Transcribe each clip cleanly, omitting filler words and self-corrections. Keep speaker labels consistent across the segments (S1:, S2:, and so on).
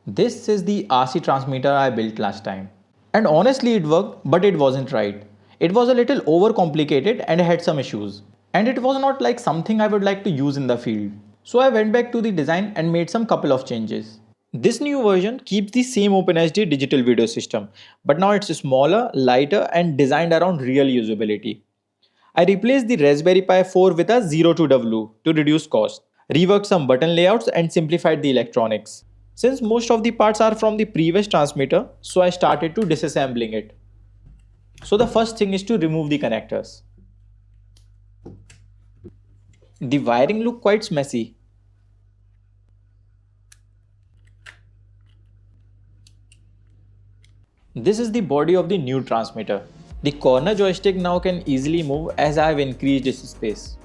S1: This is the RC transmitter I built last time. And honestly it worked, but it wasn't right. It was a little overcomplicated and had some issues. And it was not like something I would like to use in the field. So I went back to the design and made some couple of changes. This new version keeps the same OpenHD digital video system, but now it's smaller, lighter and designed around real usability. I replaced the Raspberry Pi 4 with a 02W to reduce cost, reworked some button layouts and simplified the electronics. Since most of the parts are from the previous transmitter, so I started to disassembling it. So the first thing is to remove the connectors. The wiring look quite messy. This is the body of the new transmitter. The corner joystick now can easily move as I have increased its space.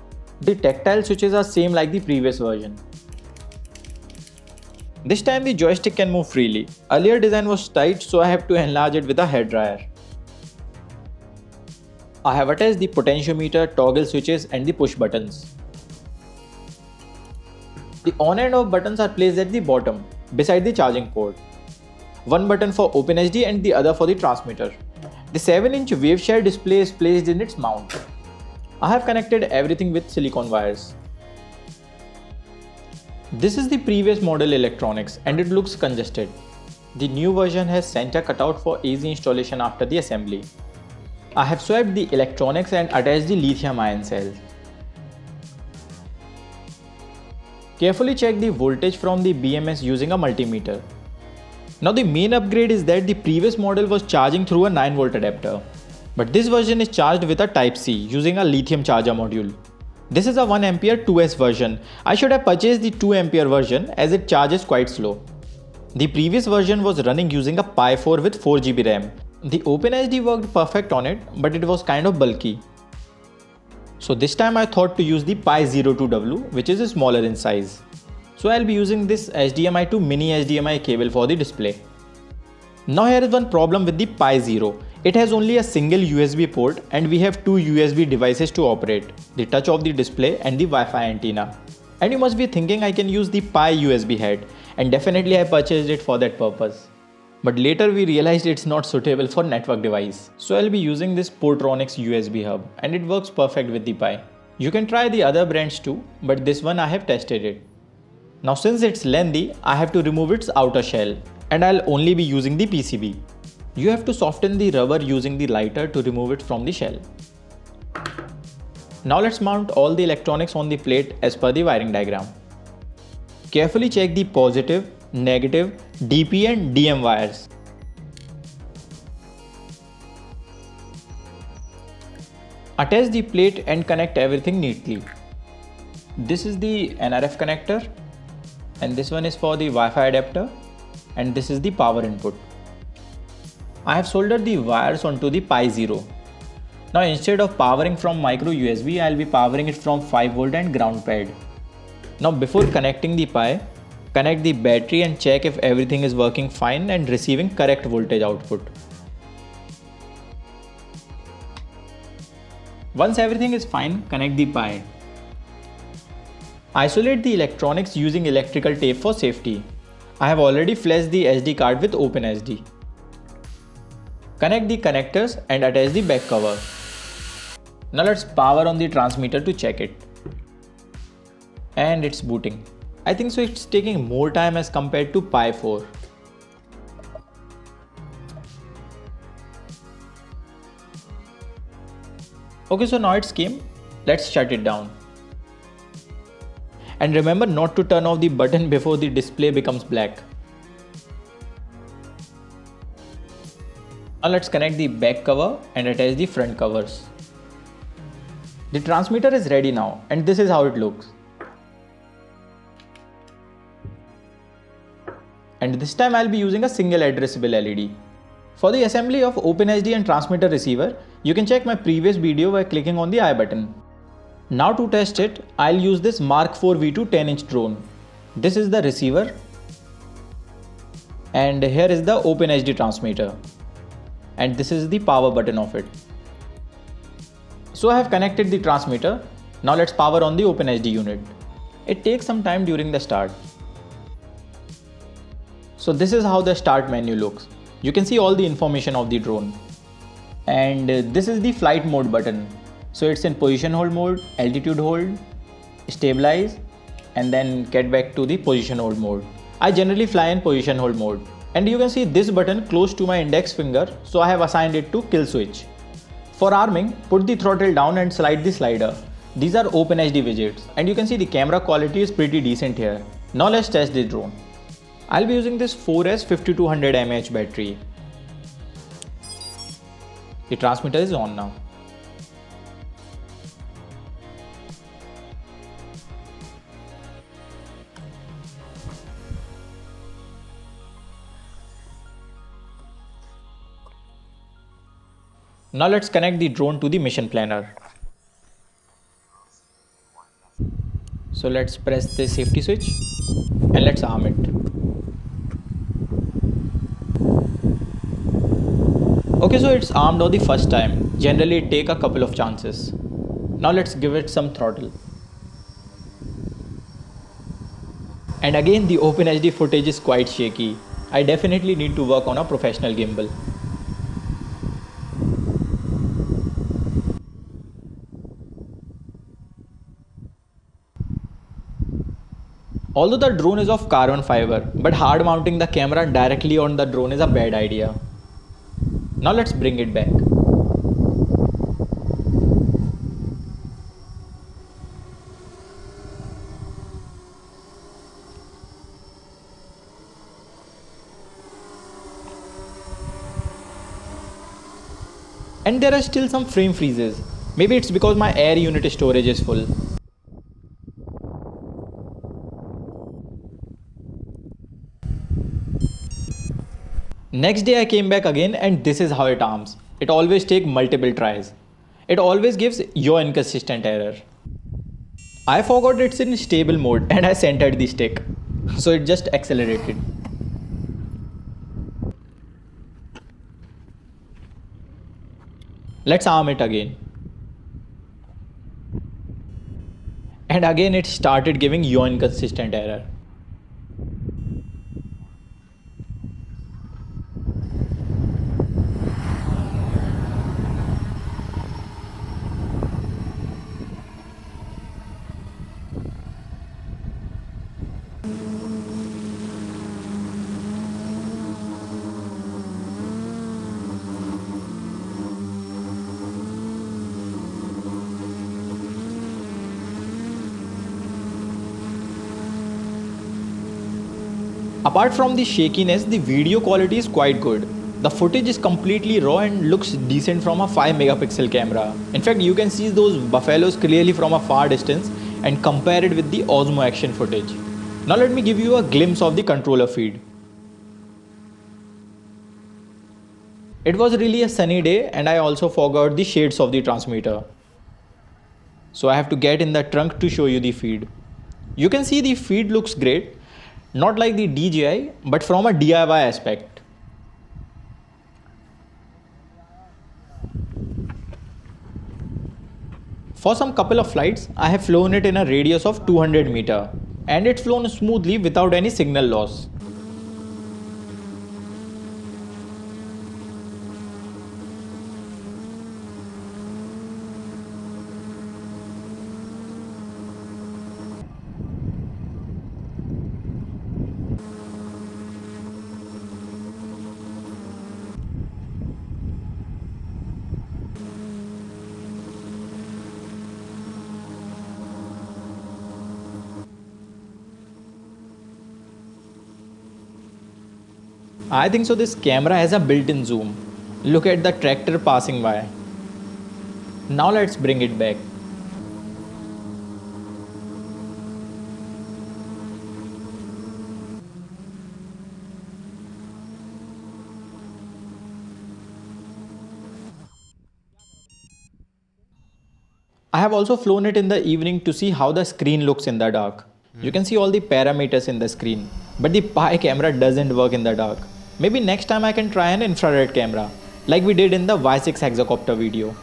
S1: The tactile switches are same like the previous version. This time the joystick can move freely. Earlier design was tight, so I have to enlarge it with a hairdryer. I have attached the potentiometer, toggle switches and the push buttons. The on and off buttons are placed at the bottom, beside the charging port. One button for OpenHD and the other for the transmitter. The 7-inch Waveshare display is placed in its mount. I have connected everything with silicone wires. This is the previous Modular Electronics and it looks congested. The new version has center cutout for easy installation after the assembly. I have swapped the electronics and attached the lithium-ion cell. Carefully check the voltage from the BMS using a multimeter. Now the main upgrade is that the previous model was charging through a 9V adapter. But this version is charged with a Type-C using a lithium charger module. This is a 1A 2S version. I should have purchased the 2A version as it charges quite slow. The previous version was running using a Pi 4 with 4GB RAM. The OpenHD worked perfect on it, but it was kind of bulky. So this time I thought to use the Pi 02W, which is smaller in size. So I'll be using this HDMI to mini HDMI cable for the display. Now here is one problem with the Pi 0. It has only a single USB port and we have two USB devices to operate, the touch of the display and the Wi-Fi antenna. And you must be thinking I can use the Pi USB head, and definitely I purchased it for that purpose. But later we realized it's not suitable for network device. So I'll be using this Portronics USB hub and it works perfect with the Pi. You can try the other brands too, but this one I have tested it. Now since it's lengthy, I have to remove its outer shell and I'll only be using the PCB. You have to soften the rubber using the lighter to remove it from the shell. Now let's mount all the electronics on the plate as per the wiring diagram. Carefully check the positive, negative, DP and DM wires. Attach the plate and connect everything neatly. This is the NRF connector and this one is for the Wi-Fi adapter and this is the power input. I have soldered the wires onto the Pi 0. Now instead of powering from micro USB, I'll be powering it from 5V and ground pad. Now before connecting the Pi, connect the battery and check if everything is working fine and receiving correct voltage output. Once everything is fine, connect the Pi. Isolate the electronics using electrical tape for safety. I have already flashed the SD card with OpenHD. Connect the connectors and attach the back cover. Now let's power on the transmitter to check it. And it's booting. I think so it's taking more time as compared to Pi 4. Okay, so now it's came. Let's shut it down. And remember not to turn off the button before the display becomes black. Now let's connect the back cover and attach the front covers. The transmitter is ready now and this is how it looks. And this time I'll be using a single addressable LED. For the assembly of OpenHD and transmitter receiver, you can check my previous video by clicking on the I button. Now to test it, I'll use this Mark IV V2 10-inch drone. This is the receiver and here is the OpenHD transmitter. And this is the power button of it. So I have connected the transmitter. Now let's power on the OpenHD unit. It takes some time during the start. So this is how the start menu looks. You can see all the information of the drone. And this is the flight mode button. So it's in position hold mode, altitude hold, stabilize, and then get back to the position hold mode. I generally fly in position hold mode. And you can see this button close to my index finger, so I have assigned it to kill switch. For arming, put the throttle down and slide the slider. These are OpenHD widgets, and you can see the camera quality is pretty decent here. Now let's test the drone. I'll be using this 4S 5200 mAh battery. The transmitter is on now. Now let's connect the drone to the mission planner. So let's press the safety switch and let's arm it. Okay, so it's armed on the first time. Generally it take a couple of chances. Now let's give it some throttle. And again the OpenHD footage is quite shaky. I definitely need to work on a professional gimbal. Although the drone is of carbon fiber, but hard mounting the camera directly on the drone is a bad idea. Now let's bring it back. And there are still some frame freezes. Maybe it's because my air unit storage is full. Next day I came back again and this is how it arms. It always takes multiple tries. It always gives yaw inconsistent error. I forgot it's in stable mode and I centered the stick. So it just accelerated. Let's arm it again. And again it started giving yaw inconsistent error. Apart from the shakiness, the video quality is quite good. The footage is completely raw and looks decent from a 5 megapixel camera. In fact, you can see those buffaloes clearly from a far distance and compare it with the Osmo Action footage. Now let me give you a glimpse of the controller feed. It was really a sunny day and I also forgot the shades of the transmitter. So I have to get in the trunk to show you the feed. You can see the feed looks great. Not like the DJI, but from a DIY aspect. For some couple of flights, I have flown it in a radius of 200 meters, and it's flown smoothly without any signal loss. I think so this camera has a built-in zoom. Look at the tractor passing by. Now let's bring it back. I have also flown it in the evening to see how the screen looks in the dark. You can see all the parameters in the screen, but the Pi camera doesn't work in the dark. Maybe next time I can try an infrared camera, like we did in the Y6 hexacopter video.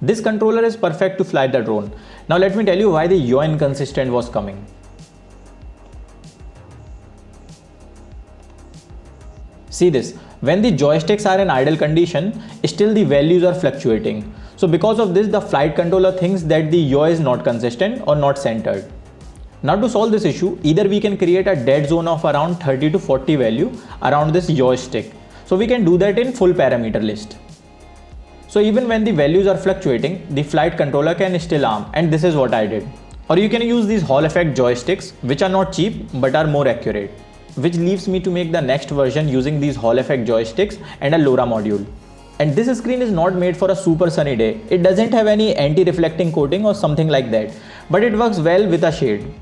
S1: This controller is perfect to fly the drone. Now let me tell you why the yaw inconsistent was coming. See this, when the joysticks are in idle condition, still the values are fluctuating. So because of this, the flight controller thinks that the yaw is not consistent or not centered. Now to solve this issue, either we can create a dead zone of around 30 to 40 value around this joystick. So we can do that in full parameter list. So even when the values are fluctuating, the flight controller can still arm, and this is what I did. Or you can use these Hall effect joysticks, which are not cheap but are more accurate. Which leaves me to make the next version using these Hall effect joysticks and a LoRa module. And this screen is not made for a super sunny day. It doesn't have any anti-reflecting coating or something like that, but it works well with a shade.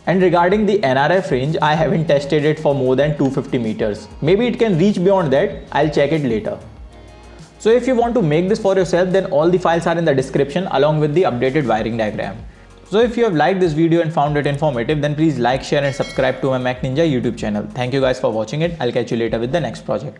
S1: And regarding the NRF range, I haven't tested it for more than 250 meters. Maybe it can reach beyond that, I'll check it later. So if you want to make this for yourself, then all the files are in the description along with the updated wiring diagram. So if you have liked this video and found it informative, then please like, share and subscribe to my Mac Ninja YouTube channel. Thank you guys for watching it. I'll catch you later with the next project.